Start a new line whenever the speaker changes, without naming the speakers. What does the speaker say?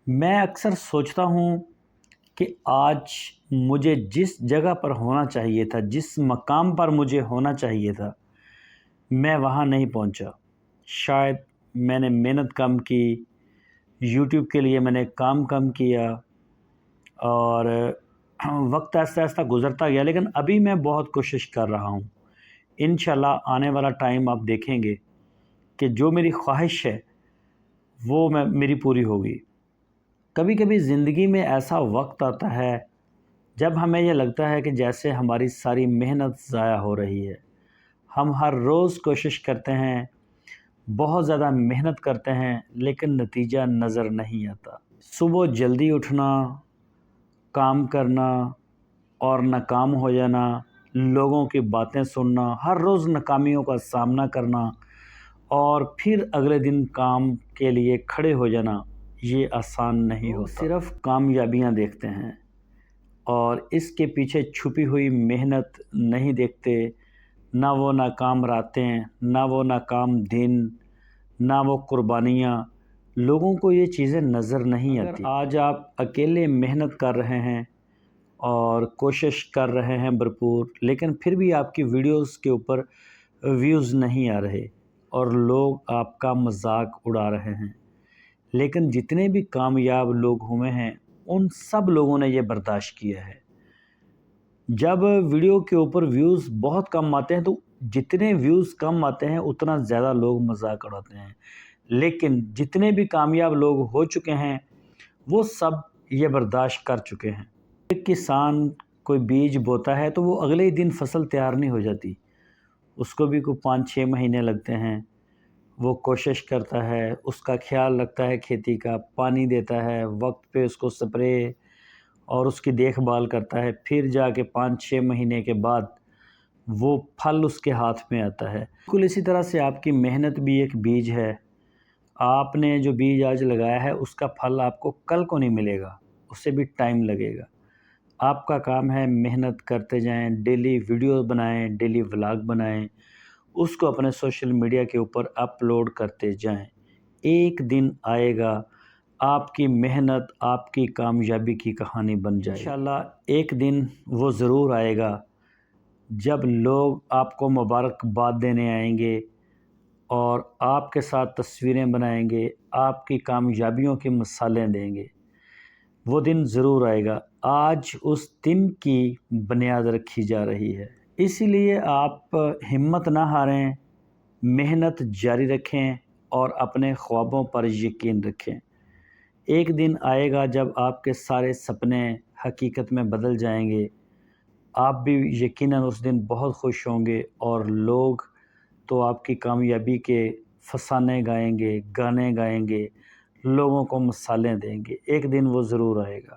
میں اکثر سوچتا ہوں کہ آج مجھے جس جگہ پر ہونا چاہیے تھا، جس مقام پر مجھے ہونا چاہیے تھا، میں وہاں نہیں پہنچا۔ شاید میں نے محنت کم کی، یوٹیوب کے لیے میں نے کام کم کیا اور وقت آہستہ آہستہ گزرتا گیا، لیکن ابھی میں بہت کوشش کر رہا ہوں۔ انشاءاللہ آنے والا ٹائم آپ دیکھیں گے کہ جو میری خواہش ہے وہ میری پوری ہوگی۔ کبھی کبھی زندگی میں ایسا وقت آتا ہے جب ہمیں یہ لگتا ہے کہ جیسے ہماری ساری محنت ضائع ہو رہی ہے۔ ہم ہر روز کوشش کرتے ہیں، بہت زیادہ محنت کرتے ہیں، لیکن نتیجہ نظر نہیں آتا۔ صبح جلدی اٹھنا، کام کرنا اور ناکام ہو جانا، لوگوں کی باتیں سننا، ہر روز ناکامیوں کا سامنا کرنا اور پھر اگلے دن کام کے لیے کھڑے ہو جانا، یہ آسان نہیں ہوتا۔ صرف کامیابیاں دیکھتے ہیں اور اس کے پیچھے چھپی ہوئی محنت نہیں دیکھتے، نہ وہ ناکام راتیں، نہ وہ ناکام دن، نہ وہ قربانیاں۔ لوگوں کو یہ چیزیں نظر نہیں آتی۔ آج آپ اکیلے محنت کر رہے ہیں اور کوشش کر رہے ہیں بھرپور، لیکن پھر بھی آپ کی ویڈیوز کے اوپر ویوز نہیں آ رہے اور لوگ آپ کا مذاق اڑا رہے ہیں، لیکن جتنے بھی کامیاب لوگ ہوئے ہیں ان سب لوگوں نے یہ برداشت کیا ہے۔ جب ویڈیو کے اوپر ویوز بہت کم آتے ہیں تو جتنے ویوز کم آتے ہیں اتنا زیادہ لوگ مذاق اڑاتے ہیں، لیکن جتنے بھی کامیاب لوگ ہو چکے ہیں وہ سب یہ برداشت کر چکے ہیں۔ ایک کسان کوئی بیج بوتا ہے تو وہ اگلے ہی دن فصل تیار نہیں ہو جاتی، اس کو بھی کوئی 5-6 مہینے لگتے ہیں۔ وہ کوشش کرتا ہے، اس کا خیال رکھتا ہے، کھیتی کا پانی دیتا ہے، وقت پہ اس کو سپرے اور اس کی دیکھ بھال کرتا ہے، پھر جا کے 5-6 مہینے کے بعد وہ پھل اس کے ہاتھ میں آتا ہے۔ بالکل اسی طرح سے آپ کی محنت بھی ایک بیج ہے۔ آپ نے جو بیج آج لگایا ہے اس کا پھل آپ کو کل کو نہیں ملے گا، اس سے بھی ٹائم لگے گا۔ آپ کا کام ہے محنت کرتے جائیں، ڈیلی ویڈیو بنائیں، ڈیلی ولاگ بنائیں، اس کو اپنے سوشل میڈیا کے اوپر اپلوڈ کرتے جائیں۔ ایک دن آئے گا آپ کی محنت آپ کی کامیابی کی کہانی بن جائے گی۔ انشاءاللہ ایک دن وہ ضرور آئے گا جب لوگ آپ کو مبارکباد دینے آئیں گے اور آپ کے ساتھ تصویریں بنائیں گے، آپ کی کامیابیوں کی مثالیں دیں گے۔ وہ دن ضرور آئے گا، آج اس دن کی بنیاد رکھی جا رہی ہے۔ اسی لیے آپ ہمت نہ ہاریں، محنت جاری رکھیں اور اپنے خوابوں پر یقین رکھیں۔ ایک دن آئے گا جب آپ کے سارے سپنے حقیقت میں بدل جائیں گے، آپ بھی یقیناً اس دن بہت خوش ہوں گے اور لوگ تو آپ کی کامیابی کے فسانے گائیں گے، گانے گائیں گے، لوگوں کو مثالیں دیں گے۔ ایک دن وہ ضرور آئے گا۔